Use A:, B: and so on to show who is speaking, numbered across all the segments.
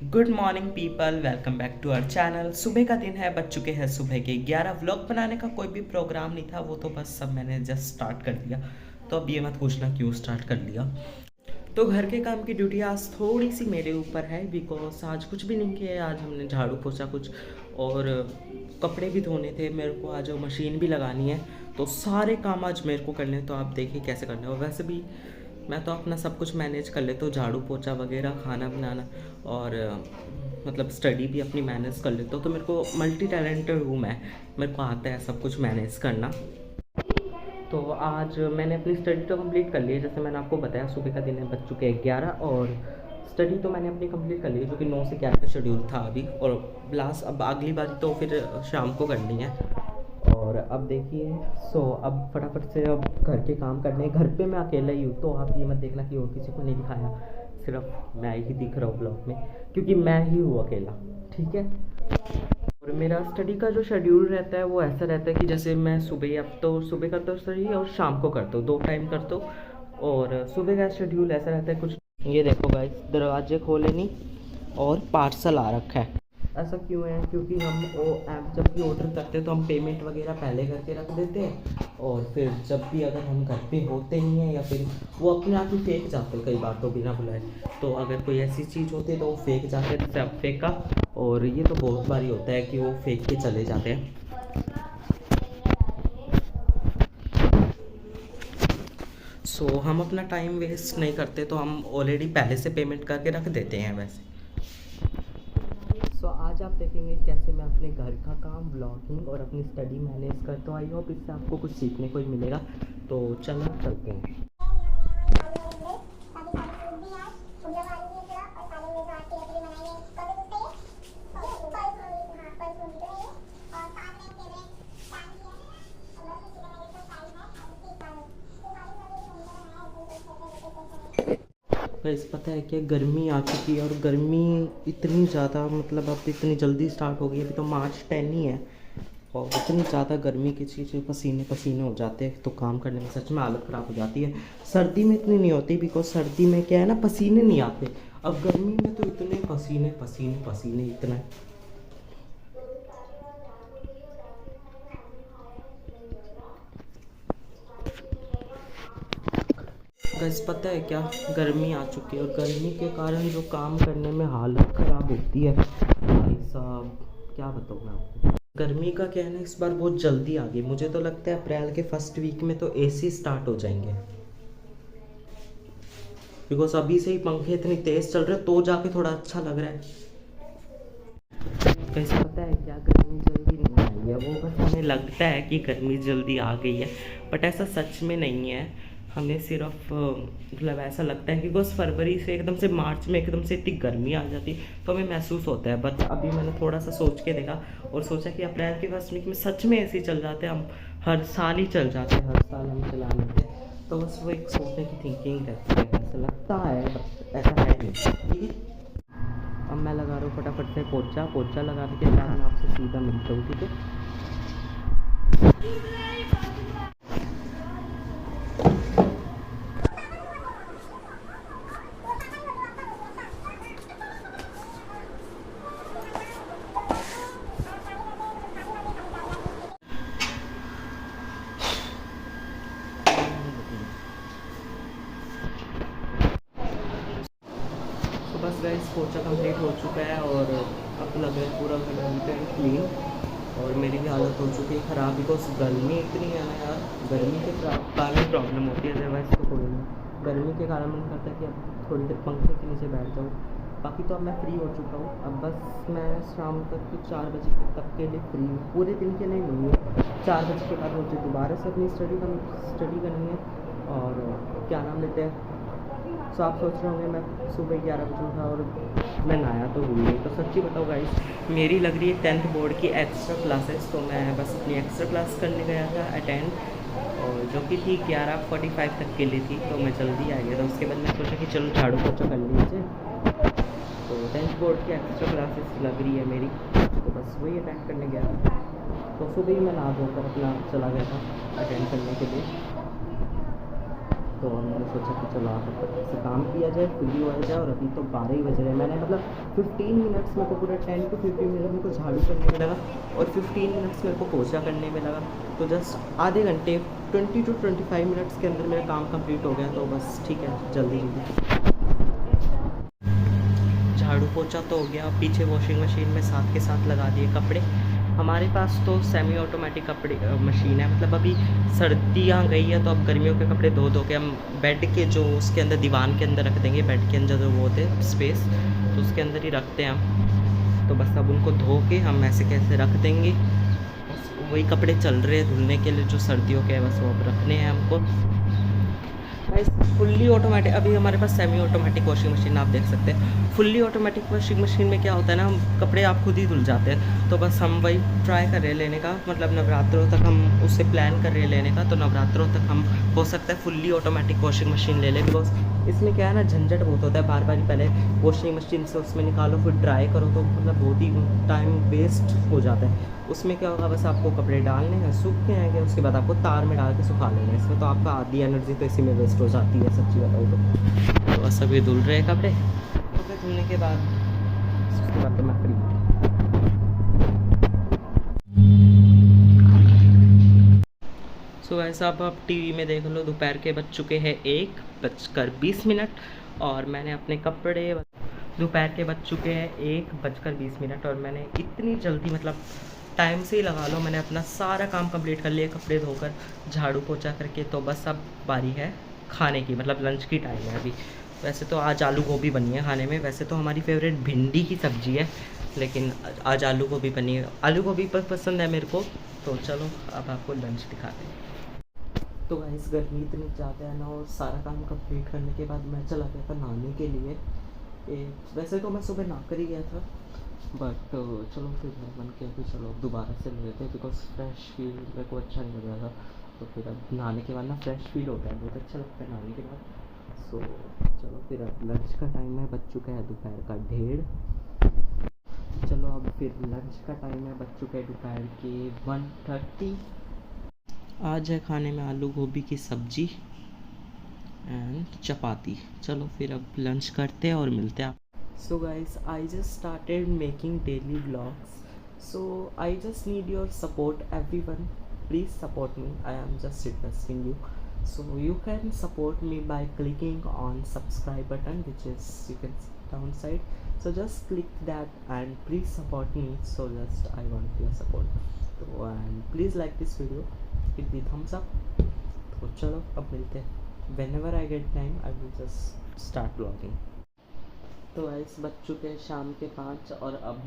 A: Good morning people, welcome back to our channel. सुबह का दिन है, बज चुके हैं सुबह के 11। व्लॉग बनाने का कोई भी प्रोग्राम नहीं था, वो तो बस सब मैंने जस्ट स्टार्ट कर दिया। तो अब ये मत पूछना क्यों स्टार्ट कर लिया। तो घर के काम की ड्यूटी आज थोड़ी सी मेरे ऊपर है, बिकॉज आज कुछ भी नहीं किया। आज हमने झाड़ू पोछा कुछ और कपड़े भी धोने थे मेरे को, आज मशीन भी लगानी है। तो सारे काम आज मेरे को करने हैं, तो आप देखिए कैसे करने हैं। और वैसे भी मैं तो अपना सब कुछ मैनेज कर लेता हूँ, झाड़ू पोछा वगैरह, खाना बनाना और मतलब स्टडी भी अपनी मैनेज कर लेता हूँ। तो मेरे को मल्टी टैलेंटेड हूँ मैं, मेरे को आता है सब कुछ मैनेज करना। तो आज मैंने अपनी स्टडी तो कंप्लीट कर ली है, जैसे मैंने आपको बताया सुबह का दिन है, बज चुके हैं 11। और स्टडी तो मैंने अपनी कंप्लीट कर ली है, जो कि 9 से 11 का शेड्यूल था अभी। और लास्ट अब अगली बारी तो फिर शाम को करनी है। और अब देखिए, अब फटाफट से अब घर के काम करने हैं। घर पे मैं अकेला ही हूँ, तो आप ये मत देखना कि और किसी को नहीं दिखाया, सिर्फ मैं ही दिख रहा हूँ ब्लॉग में, क्योंकि मैं ही हूँ अकेला। ठीक है। और मेरा स्टडी का जो शेड्यूल रहता है वो ऐसा रहता है कि जैसे मैं सुबह, अब तो सुबह करता हूँ स्टडी और शाम को करता हूँ, 2 टाइम करता हूँ। और सुबह का शेड्यूल ऐसा रहता है कुछ, ये देखो गाइस, दरवाजे खोले नहीं और पार्सल आ रखा है। ऐसा क्यों है? क्योंकि हम वो ऐप जब भी ऑर्डर करते हैं तो हम पेमेंट वगैरह पहले करके रख देते हैं, और फिर जब भी अगर हम घर पे होते नहीं हैं या फिर वो अपने आप ही फेंक जाते हैं कई बार तो बिना बुलाए। तो अगर कोई ऐसी चीज़ होती है तो वो फेंक जाते हैं, जैसे अब फेंका। और ये तो बहुत बार ही होता है कि वो फेंक के चले जाते हैं। हम अपना टाइम वेस्ट नहीं करते, तो हम ऑलरेडी पहले से पेमेंट करके रख देते हैं वैसे। आज आप देखेंगे कैसे मैं अपने घर का काम, ब्लॉगिंग और अपनी स्टडी मैनेज करता हूँ। आई होप इससे आपको कुछ सीखने को ही मिलेगा। तो चलो चलते हैं। गाइस पता है क्या, गर्मी आ चुकी है और गर्मी इतनी ज़्यादा, मतलब अब इतनी जल्दी स्टार्ट हो गई, अभी तो मार्च 10 ही है। और इतनी ज़्यादा गर्मी की चीज़, पसीने पसीने हो जाते हैं, तो काम करने में सच में हालत ख़राब हो जाती है। सर्दी में इतनी नहीं होती, बिकॉज सर्दी में क्या है ना, पसीने नहीं आते। अब गर्मी में तो इतने पसीने पसीने पसीने इतना। गैस पता है क्या, गर्मी आ चुकी है और गर्मी के कारण जो काम करने में हालत ख़राब होती है भाई साहब, क्या बताऊँ मैं आपको। गर्मी का क्या है ना, इस बार बहुत जल्दी आ गई। मुझे तो लगता है अप्रैल के फर्स्ट वीक में तो एसी स्टार्ट हो जाएंगे, बिकॉज अभी से ही पंखे इतनी तेज़ चल रहे हैं तो जाके थोड़ा अच्छा लग रहा है। कैसे पता है क्या, गर्मी जल्दी नहीं आई है, वो बस हमें लगता है कि गर्मी जल्दी आ गई है, बट ऐसा सच में नहीं है। हमें सिर्फ मतलब ऐसा लगता है कि बस फरवरी से एकदम से मार्च में एकदम से इतनी गर्मी आ जाती तो हमें महसूस होता है। बट अभी मैंने थोड़ा सा सोच के देखा और सोचा कि अप्रैल के फर्स्ट वीक में सच में ऐसे ही चल जाते हैं। हम हर साल ही चल जाते हैं, हर साल हम चला लेते हैं। तो बस वो एक सोचने की थिंकिंग रहती है, ऐसा लगता है, बट ऐसा है नहीं। ठीक है। अब मैं लगा रहा हूँ फटाफट से पोछा पोछा लगा के बाद मैं आपसे सीधा मिलता हूँ। ठीक है। तो बस गाइस पोछा कंप्लीट हो चुका है और अब लग रहा है पूरा घर नीट एंड क्लीन। और मेरी भी हालत हो चुकी है ख़राब, बिकॉज गर्मी इतनी है ना यार। गर्मी के कारण प्रॉब्लम होती है, अदरवाइज तो कोई नहीं। गर्मी के कारण मन करता है कि अब थोड़ी देर पंखे के नीचे बैठ जाऊँ। बाकी तो अब मैं फ्री हो चुका हूँ, अब बस मैं शाम तक तो 4 बजे तक के लिए फ्री हूँ, पूरे दिन के लिए नहीं हूँ। 4 बजे के बाद मुझे दोबारा से अपनी स्टडी करनी है। और क्या नाम लेते हैं, सो आप सोच रहे होंगे मैं सुबह 11 बजे उठा और मैं नहाया तो हुई नहीं। तो सच्ची बताओ गाइस, मेरी लग रही है 10th बोर्ड की एक्स्ट्रा क्लासेस, तो मैं बस अपनी एक्स्ट्रा क्लास करने गया था अटेंड, और जो कि थी 11:45 तक के लिए थी। तो मैं जल्दी आ गया था। उसके बाद मैं सोचा कि चलो झाड़ू पोछा कर लीजिए। तो 10th बोर्ड की एक्स्ट्रा क्लासेस लग रही है मेरी, तो बस वही अटेंड करने गया था। तो सुबह ही मैं नहा धोकर अपना चला गया था अटेंड करने के लिए। तो मैंने सोचा कि चलो आप फटाफट से काम किया जाए, फ्री हो जाए। और अभी तो 12 ही बज रहे हैं। मैंने मतलब 15 मिनट्स मेरे को पूरा 10 to 15 मिनट मेरे को झाड़ू करने में लगा और 15 मिनट्स मेरे को पोछा करने में लगा। तो जस्ट आधे घंटे 20 to 25 मिनट्स के अंदर मेरा काम कंप्लीट हो गया। तो बस ठीक है, जल्दी जल्दी झाड़ू पोछा तो हो गया। पीछे वॉशिंग मशीन में साथ के साथ लगा दिए कपड़े। हमारे पास तो सेमी ऑटोमेटिक कपड़े मशीन है। मतलब अभी सर्दियाँ गई है तो अब गर्मियों के कपड़े धो धो के हम बेड के जो उसके अंदर दीवान के अंदर रख देंगे। बेड के अंदर जो वो होते स्पेस, तो उसके अंदर ही रखते हैं हम। तो बस अब उनको धो के हम ऐसे कैसे रख देंगे। बस वही कपड़े चल रहे हैं धुलने के लिए जो सर्दियों के हैं, बस वो अब रखने हैं हमको। फुल्ली ऑटोमेटिक, अभी हमारे पास सेमी ऑटोमेटिक वॉशिंग मशीन आप देख सकते हैं। फुल्ली ऑटोमेटिक वॉशिंग मशीन में क्या होता है ना, हम कपड़े आप खुद ही धुल जाते हैं। तो बस हम वही ट्राई कर रहे हैं लेने का। मतलब नवरात्रों तक हम उससे प्लान कर रहे हैं लेने का। तो नवरात्रों तक हम हो सकता है फुल्ली ऑटोमेटिक वॉशिंग मशीन ले लें। बिकॉज इसमें क्या है ना, झंझट बहुत होता है। बार बार पहले वॉशिंग मशीन से उसमें निकालो फिर ड्राई करो, तो मतलब बहुत ही टाइम वेस्ट हो जाता है। उसमें क्या होगा, बस आपको कपड़े डालने हैं, सूख के आएंगे, उसके बाद आपको तार में डाल के सुखा लेना है। इसमें तो आपका आधी एनर्जी तो इसी में वेस्ट हो जाती है, सच्ची बताऊँ तो बस अभी धुल रहे हैं कपड़े। कपड़े धुलने के बाद उसके बाद तो मैं फ्री। सो ऐसा अब टीवी में देख लो, दोपहर के बज चुके हैं 1:20 और मैंने अपने कपड़े, दोपहर के बज चुके हैं 1:20 और मैंने इतनी जल्दी, मतलब टाइम से ही लगा लो, मैंने अपना सारा काम कंप्लीट कर लिया। कपड़े धोकर झाड़ू पोछा करके। तो बस अब बारी है खाने की, मतलब लंच की टाइम है अभी। वैसे तो आज आलू गोभी बनी है खाने में। वैसे तो हमारी फेवरेट भिंडी की सब्ज़ी है, लेकिन आज आलू गोभी बनी है। आलू गोभी पसंद है मेरे को। तो चलो अब आपको लंच दिखाते हैं। तो गाइस गर्मी इतनी ज़्यादा है ना, और सारा काम कंप्लीट करने के बाद मैं चला गया था नहाने के लिए। वैसे तो मैं सुबह नहा कर ही गया था, बट चलो फिर मैं मन किया कि चलो दोबारा से ले लेते हैं। बिकॉज फ्रेश फील मेरे को अच्छा नहीं लग रहा था। तो फिर अब नहाने के बाद ना फ्रेश फील होता है, बहुत अच्छा लगता है नहाने के बाद। सो चलो फिर अब लंच का टाइम है, बज चुका है दोपहर का 1:30। चलो अब फिर लंच का टाइम है, बज चुका है दोपहर के 1:30। आज है खाने में आलू गोभी की सब्जी एंड चपाती। चलो फिर अब लंच करते हैं और मिलते हैं। So guys, I just started making daily vlogs, so I just need your support everyone. Please support me, I am just requesting you. So you can support me by clicking on subscribe button, which is you can see downside. So just click that and please support me. So just I want your support. So and please like this video, give me thumbs up. तो चलो अब मिलते हैं। Whenever I get time, I will just start vlogging. तो guys बज चुके हैं शाम के 5 और अब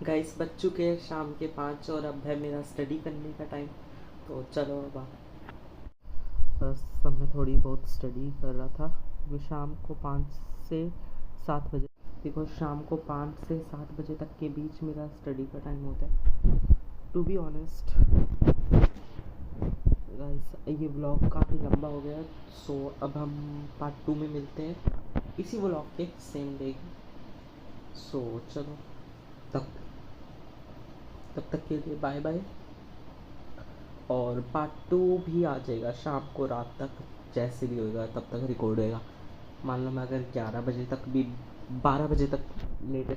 A: गाइस बज चुके हैं शाम के 5 और अब है मेरा स्टडी करने का टाइम। तो चलो अब बस सब मैं थोड़ी बहुत स्टडी कर रहा था। वो शाम को 5 से 7 बजे, बिकॉज शाम को 5 से 7 बजे तक के बीच मेरा स्टडी का टाइम होता है। टू बी ऑनेस्ट गाइस, ये व्लॉग काफ़ी लंबा हो गया। सो अब हम पार्ट 2 में मिलते हैं इसी व्लॉग के सेम डे। सो चलो तब तक के लिए बाय बाय। और पार्ट 2 भी आ जाएगा शाम को, रात तक जैसे भी होएगा तब तक रिकॉर्ड होएगा। मान लो मैं अगर 11 बजे तक भी 12 बजे तक लेटेस्ट